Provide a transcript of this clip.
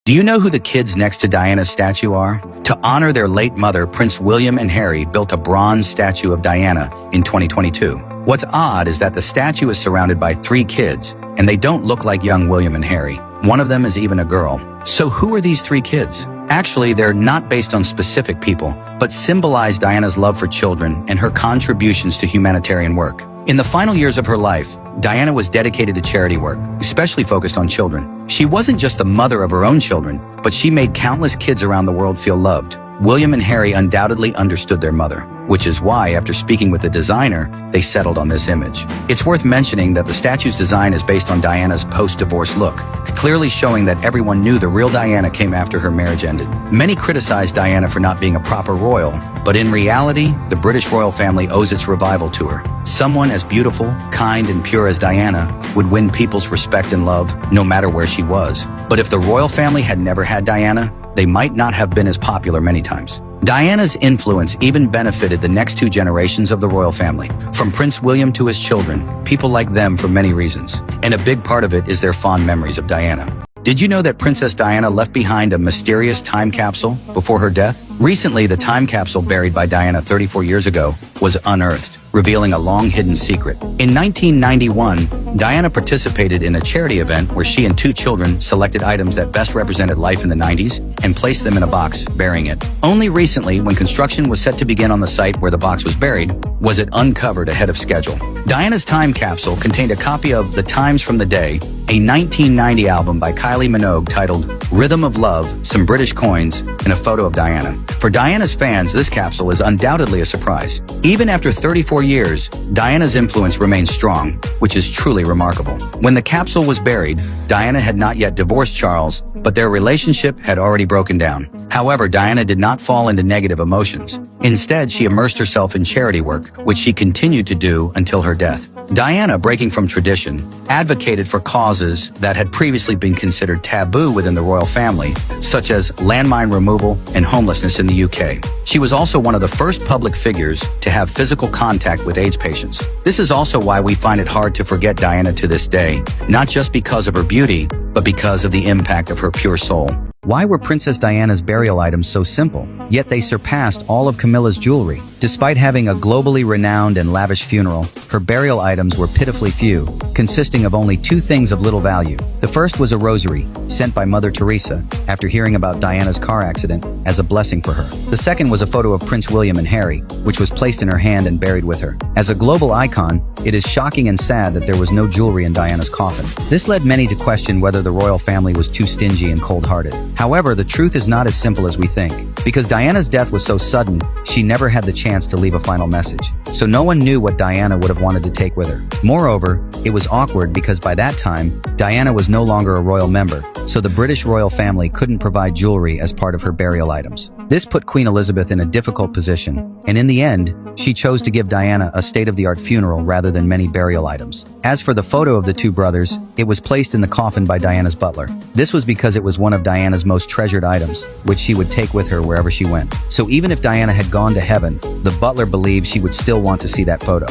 Do you know who the kids next to Diana's statue are? To honor their late mother, Prince William and Harry built a bronze statue of Diana in 2022. What's odd is that the statue is surrounded by 3 kids, and they don't look like young William and Harry. One of them is even a girl. So who are these 3 kids? Actually, they're not based on specific people, but symbolize Diana's love for children and her contributions to humanitarian work. In the final years of her life, Diana was dedicated to charity work, especially focused on children. She wasn't just the mother of her own children, but she made countless kids around the world feel loved. William and Harry undoubtedly understood their mother, which is why, after speaking with the designer, they settled on this image. It's worth mentioning that the statue's design is based on Diana's post-divorce look, clearly showing that everyone knew the real Diana came after her marriage ended. Many criticized Diana for not being a proper royal, but in reality, the British royal family owes its revival to her. Someone as beautiful, kind, and pure as Diana would win people's respect and love, no matter where she was. But if the royal family had never had Diana, they might not have been as popular many times. Diana's influence even benefited the next 2 generations of the royal family, from Prince William to his children. People like them for many reasons, and a big part of it is their fond memories of Diana. Did you know that Princess Diana left behind a mysterious time capsule before her death? Recently, the time capsule buried by Diana 34 years ago was unearthed, revealing a long-hidden secret. In 1991, Diana participated in a charity event where she and 2 children selected items that best represented life in the 90s and placed them in a box, burying it. Only recently, when construction was set to begin on the site where the box was buried, was it uncovered ahead of schedule. Diana's time capsule contained a copy of The Times from the Day, a 1990 album by Kylie Minogue titled Rhythm of Love, some British coins, and a photo of Diana. For Diana's fans, this capsule is undoubtedly a surprise. Even after 34 years, Diana's influence remains strong, which is truly remarkable. When the capsule was buried, Diana had not yet divorced Charles, but their relationship had already broken down. However, Diana did not fall into negative emotions. Instead, she immersed herself in charity work, which she continued to do until her death. Diana, breaking from tradition, advocated for causes that had previously been considered taboo within the royal family, such as landmine removal and homelessness in the UK. She was also one of the first public figures to have physical contact with AIDS patients. This is also why we find it hard to forget Diana to this day, not just because of her beauty, but because of the impact of her pure soul. Why were Princess Diana's burial items so simple, yet they surpassed all of Camilla's jewelry? Despite having a globally renowned and lavish funeral, her burial items were pitifully few, consisting of only 2 things of little value. The first was a rosary, sent by Mother Teresa after hearing about Diana's car accident, as a blessing for her. The second was a photo of Prince William and Harry, which was placed in her hand and buried with her. As a global icon, it is shocking and sad that there was no jewelry in Diana's coffin. This led many to question whether the royal family was too stingy and cold-hearted. However, the truth is not as simple as we think. Because Diana's death was so sudden, she never had the chance to leave a final message. So no one knew what Diana would have wanted to take with her. Moreover, it was awkward because by that time, Diana was no longer a royal member, so the British royal family couldn't provide jewelry as part of her burial items. This put Queen Elizabeth in a difficult position, and in the end, she chose to give Diana a state-of-the-art funeral rather than many burial items. As for the photo of the 2 brothers, it was placed in the coffin by Diana's butler. This was because it was one of Diana's most treasured items, which she would take with her wherever she went. So even if Diana had gone to heaven, the butler believed she would still want to see that photo.